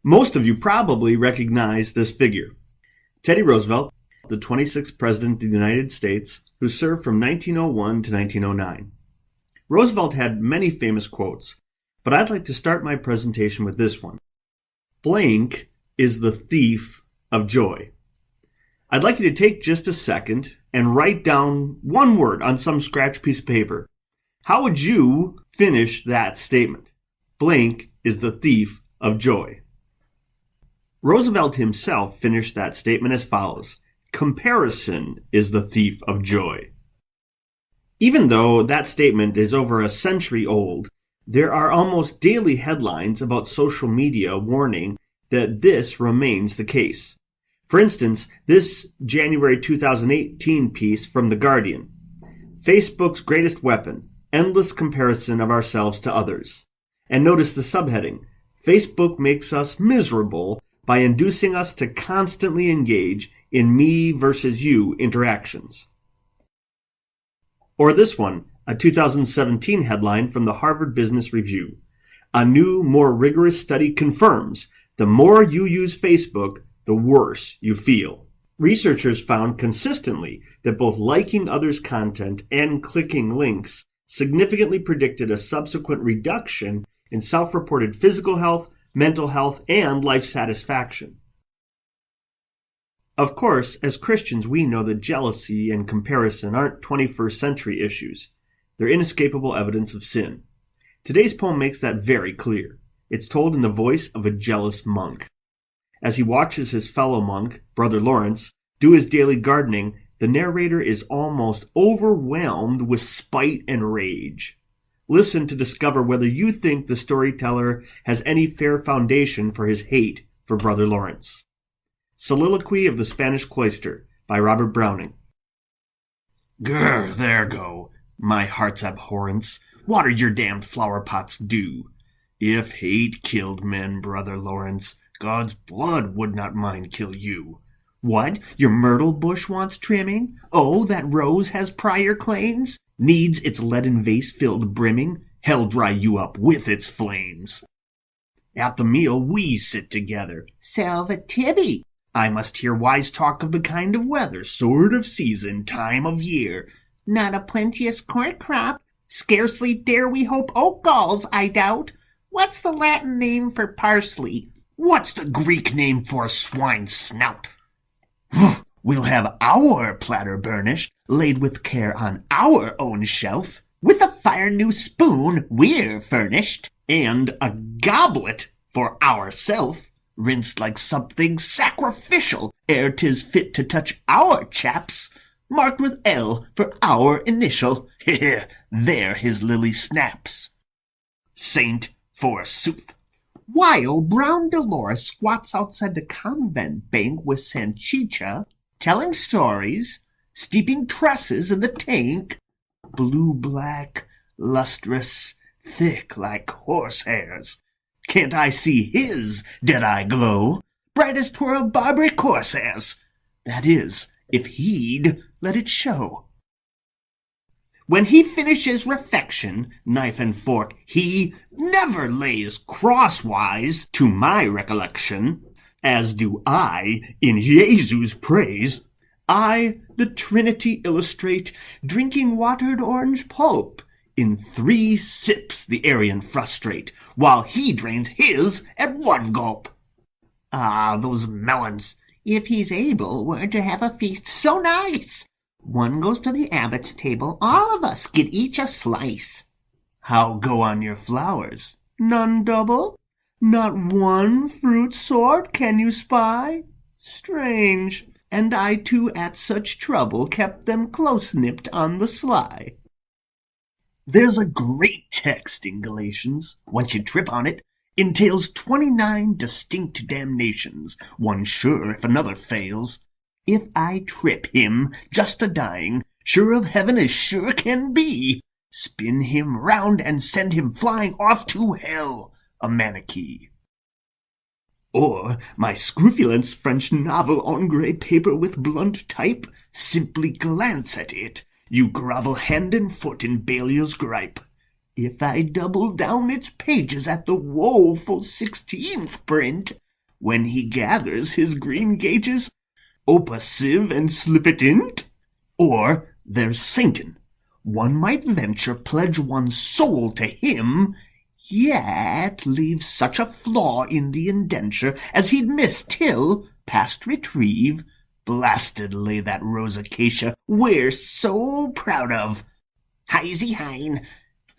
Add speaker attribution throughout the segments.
Speaker 1: Most of you probably recognize this figure. Teddy Roosevelt, the 26th President of the United States, who served from 1901 to 1909. Roosevelt had many famous quotes, but I'd like to start my presentation with this one. Blank is the thief of joy. I'd like you to take just a second and write down one word on some scratch piece of paper. How would you finish that statement? Blank is the thief of joy. Roosevelt himself finished that statement as follows. Comparison is the thief of joy. Even though that statement is over a century old, there are almost daily headlines about social media warning that this remains the case. For instance, this January 2018 piece from The Guardian. Facebook's greatest weapon, endless comparison of ourselves to others. And notice the subheading, Facebook makes us miserable by inducing us to constantly engage in me versus you interactions. Or this one, a 2017 headline from the Harvard Business Review. A new, more rigorous study confirms the more you use Facebook, the worse you feel. Researchers found consistently that both liking others' content and clicking links significantly predicted a subsequent reduction in self-reported physical health, mental health, and life satisfaction. Of course, as Christians, we know that jealousy and comparison aren't 21st century issues. They're inescapable evidence of sin. Today's poem makes that very clear. It's told in the voice of a jealous monk. As he watches his fellow monk, Brother Lawrence, do his daily gardening, the narrator is almost overwhelmed with spite and rage. Listen to discover whether you think the storyteller has any fair foundation for his hate for Brother Lawrence. Soliloquy of the Spanish Cloister by Robert Browning. Grr, there go, my heart's abhorrence. Water your damned flower pots do. If hate killed men, Brother Lawrence, God's blood would not mind kill you. What? Your myrtle bush wants trimming? Oh, that rose has prior claims? Needs its leaden vase filled brimming? Hell dry you up with its flames. At the meal we sit together. Salve Tibby! I must hear wise talk of the kind of weather, sort of season, time of year. Not a plenteous corn crop. Scarcely dare we hope oak galls, I doubt. What's the Latin name for parsley? What's the Greek name for swine's snout? We'll have our platter burnished, laid with care on our own shelf. With a fire new spoon we're furnished, and a goblet for ourself, rinsed like something sacrificial, ere 'tis fit to touch our chaps, marked with L for our initial. There his lily snaps. Saint, forsooth. While brown Dolores squats outside the convent bank with Sanchicha, telling stories, steeping tresses in the tank, blue-black, lustrous, thick like horsehairs. Can't I see his dead-eye glow, bright as 'twere a Barbary corsair's? That is, if he'd let it show. When he finishes refection, knife and fork, he never lays crosswise, to my recollection, as do I in Jesus' praise. I the Trinity illustrate, drinking watered orange pulp. In 3 sips the Arian frustrate, while he drains his at 1 gulp. Ah, those melons! If he's able, we're to have a feast so nice. 1 goes to the abbot's table, all of us get each a slice. How go on your flowers? None double? Not 1 fruit sort can you spy? Strange, and I too at such trouble kept them close-nipped on the sly. There's a great text in Galatians, once you trip on it, entails 29 distinct damnations, one sure if another fails. If I trip him, just a-dying, sure of heaven as sure can be, spin him round and send him flying off to hell, a Manichee. Or my scrofulous French novel on grey paper with blunt type, simply glance at it, you grovel hand and foot in Belial's gripe. If I double down its pages at the woeful 16th print, when he gathers his green gages? Opa sieve and slip it in't? Or there's Satan. One might venture pledge one's soul to him, yet leave such a flaw in the indenture as he'd miss till, past retrieve, blasted lay that rose acacia we're so proud of. Heisy hein.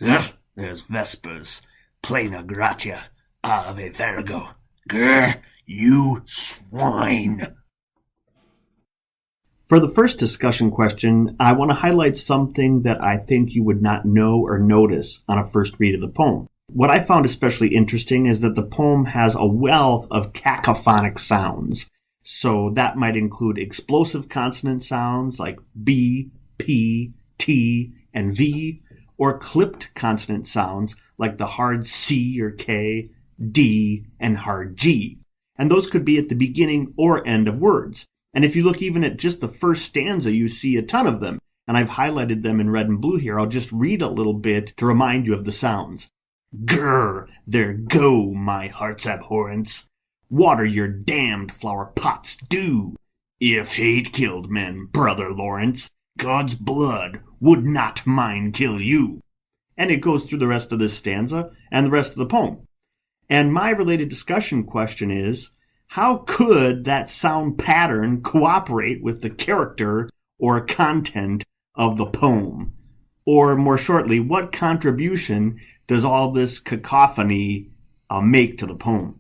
Speaker 1: Ugh, there's Vespers. Plena gratia. Ave Virgo. Grr, you swine. For the first discussion question, I want to highlight something that I think you would not know or notice on a first read of the poem. What I found especially interesting is that the poem has a wealth of cacophonic sounds. So that might include explosive consonant sounds like B, P, T, and V, or clipped consonant sounds like the hard C or K, D, and hard G. And those could be at the beginning or end of words. And if you look even at just the first stanza, you see a ton of them. And I've highlighted them in red and blue here. I'll just read a little bit to remind you of the sounds. Grr, there go, my heart's abhorrence. Water your damned flower pots, do. If hate killed men, brother Lawrence, God's blood would not mine kill you. And it goes through the rest of this stanza and the rest of the poem. And my related discussion question is, how could that sound pattern cooperate with the character or content of the poem? Or more shortly, what contribution does all this cacophony make to the poem?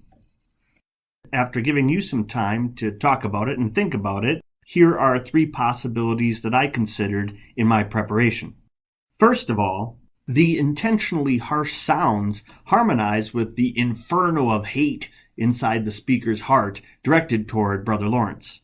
Speaker 1: After giving you some time to talk about it and think about it, here are 3 possibilities that I considered in my preparation. First of all, the intentionally harsh sounds harmonize with the inferno of hate inside the speaker's heart directed toward Brother Lawrence.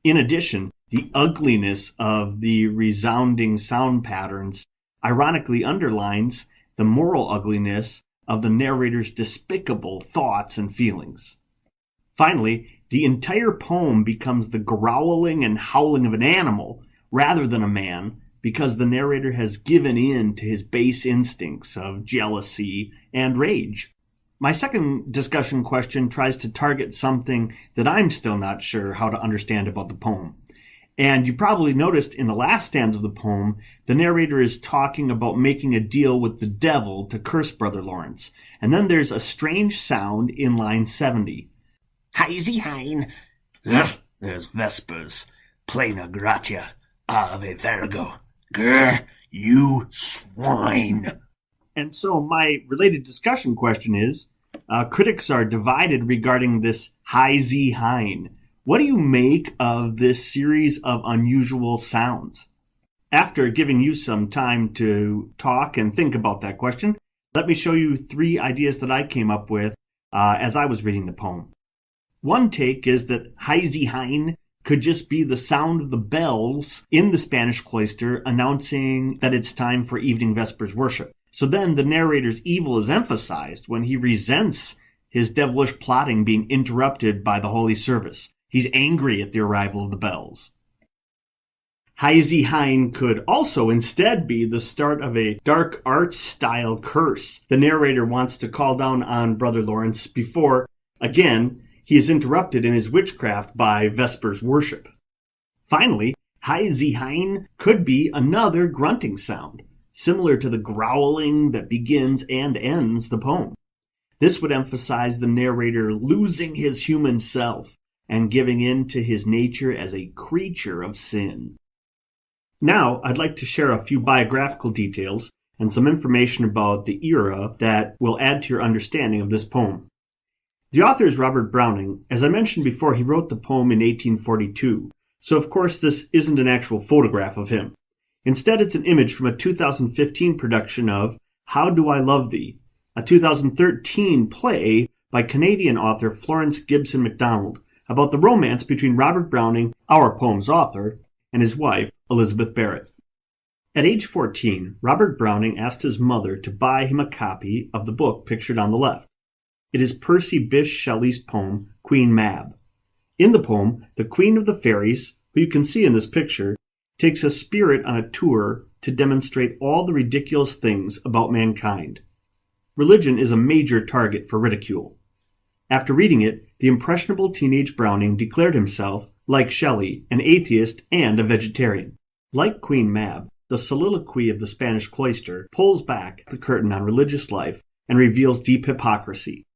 Speaker 1: In addition, the ugliness of the resounding sound patterns ironically underlines the moral ugliness of the narrator's despicable thoughts and feelings. Finally, the entire poem becomes the growling and howling of an animal rather than a man, because the narrator has given in to his base instincts of jealousy and rage. My second discussion question tries to target something that I'm still not sure how to understand about the poem. And you probably noticed in the last stanza of the poem, the narrator is talking about making a deal with the devil to curse Brother Lawrence. And then there's a strange sound in line 70. Heisy hein. Ugh, there's Vespers. Plena gratia. Ave Virgo. Grr, you swine. And so my related discussion question is, critics are divided regarding this Heisy hein. What do you make of this series of unusual sounds? After giving you some time to talk and think about that question, let me show you 3 ideas that I came up with as I was reading the poem. One take is that Heisy hein could just be the sound of the bells in the Spanish Cloister announcing that it's time for evening Vespers worship. So then the narrator's evil is emphasized when he resents his devilish plotting being interrupted by the holy service. He's angry at the arrival of the bells. Heisy hein could also instead be the start of a dark arts style curse. The narrator wants to call down on Brother Lawrence before, again, he is interrupted in his witchcraft by Vespers worship. Finally, Heisy hein could be another grunting sound, similar to the growling that begins and ends the poem. This would emphasize the narrator losing his human self and giving in to his nature as a creature of sin. Now, I'd like to share a few biographical details and some information about the era that will add to your understanding of this poem. The author is Robert Browning. As I mentioned before, he wrote the poem in 1842, so of course this isn't an actual photograph of him. Instead, it's an image from a 2015 production of How Do I Love Thee, a 2013 play by Canadian author Florence Gibson MacDonald about the romance between Robert Browning, our poem's author, and his wife, Elizabeth Barrett. At age 14, Robert Browning asked his mother to buy him a copy of the book pictured on the left. It is Percy Bysshe Shelley's poem, Queen Mab. In the poem, the Queen of the Fairies, who you can see in this picture, takes a spirit on a tour to demonstrate all the ridiculous things about mankind. Religion is a major target for ridicule. After reading it, the impressionable teenage Browning declared himself, like Shelley, an atheist and a vegetarian. Like Queen Mab, the Soliloquy of the Spanish Cloister pulls back the curtain on religious life and reveals deep hypocrisy.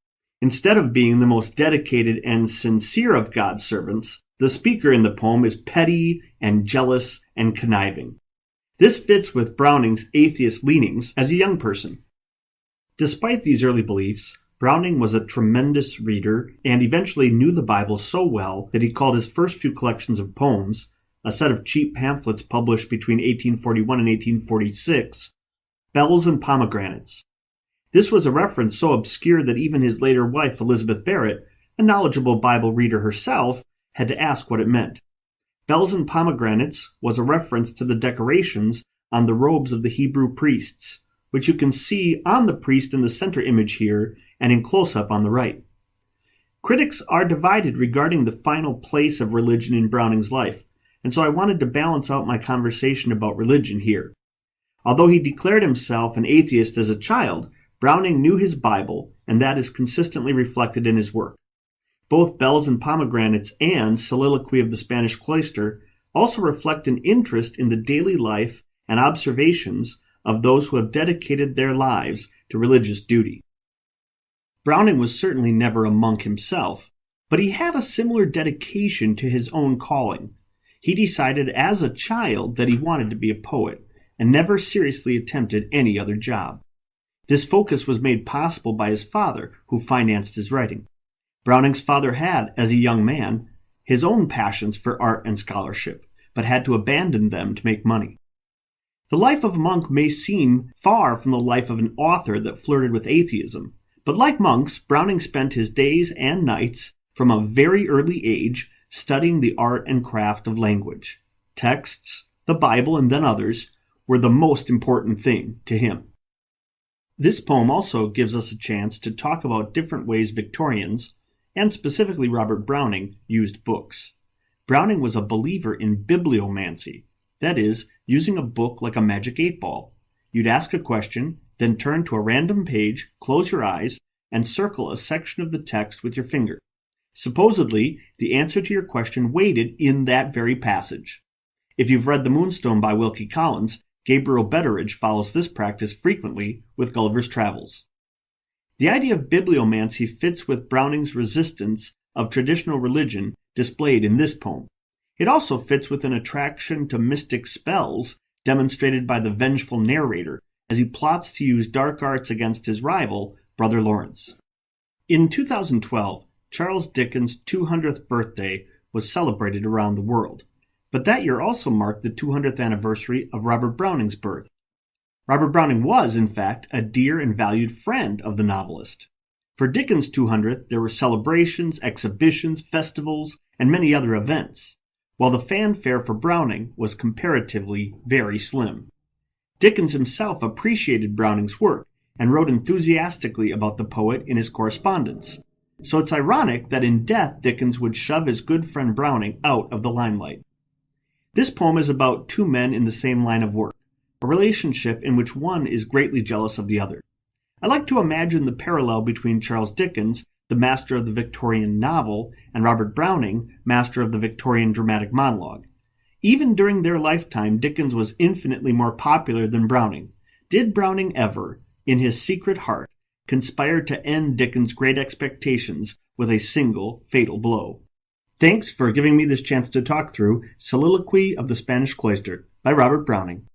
Speaker 1: Instead of being the most dedicated and sincere of God's servants, the speaker in the poem is petty and jealous and conniving. This fits with Browning's atheist leanings as a young person. Despite these early beliefs, Browning was a tremendous reader and eventually knew the Bible so well that he called his first few collections of poems, a set of cheap pamphlets published between 1841 and 1846, Bells and Pomegranates. This was a reference so obscure that even his later wife, Elizabeth Barrett, a knowledgeable Bible reader herself, had to ask what it meant. Bells and Pomegranates was a reference to the decorations on the robes of the Hebrew priests, which you can see on the priest in the center image here and in close-up on the right. Critics are divided regarding the final place of religion in Browning's life, and so I wanted to balance out my conversation about religion here. Although he declared himself an atheist as a child, Browning knew his Bible, and that is consistently reflected in his work. Both Bells and Pomegranates and Soliloquy of the Spanish Cloister also reflect an interest in the daily life and observations of those who have dedicated their lives to religious duty. Browning was certainly never a monk himself, but he had a similar dedication to his own calling. He decided as a child that he wanted to be a poet, and never seriously attempted any other job. This focus was made possible by his father, who financed his writing. Browning's father had, as a young man, his own passions for art and scholarship, but had to abandon them to make money. The life of a monk may seem far from the life of an author that flirted with atheism, but like monks, Browning spent his days and nights from a very early age studying the art and craft of language. Texts, the Bible, and then others were the most important thing to him. This poem also gives us a chance to talk about different ways Victorians, and specifically Robert Browning, used books. Browning was a believer in bibliomancy, that is, using a book like a magic 8-ball. You'd ask a question, then turn to a random page, close your eyes, and circle a section of the text with your finger. Supposedly, the answer to your question waited in that very passage. If you've read The Moonstone by Wilkie Collins, Gabriel Betteridge follows this practice frequently with Gulliver's Travels. The idea of bibliomancy fits with Browning's resistance of traditional religion displayed in this poem. It also fits with an attraction to mystic spells demonstrated by the vengeful narrator as he plots to use dark arts against his rival, Brother Lawrence. In 2012, Charles Dickens' 200th birthday was celebrated around the world, but that year also marked the 200th anniversary of Robert Browning's birth. Robert Browning was, in fact, a dear and valued friend of the novelist. For Dickens' 200th, there were celebrations, exhibitions, festivals, and many other events, while the fanfare for Browning was comparatively very slim. Dickens himself appreciated Browning's work and wrote enthusiastically about the poet in his correspondence. So it's ironic that in death Dickens would shove his good friend Browning out of the limelight. This poem is about two men in the same line of work, a relationship in which one is greatly jealous of the other. I like to imagine the parallel between Charles Dickens, the master of the Victorian novel, and Robert Browning, master of the Victorian dramatic monologue. Even during their lifetime, Dickens was infinitely more popular than Browning. Did Browning ever, in his secret heart, conspire to end Dickens' great expectations with a single fatal blow? Thanks for giving me this chance to talk through Soliloquy of the Spanish Cloister by Robert Browning.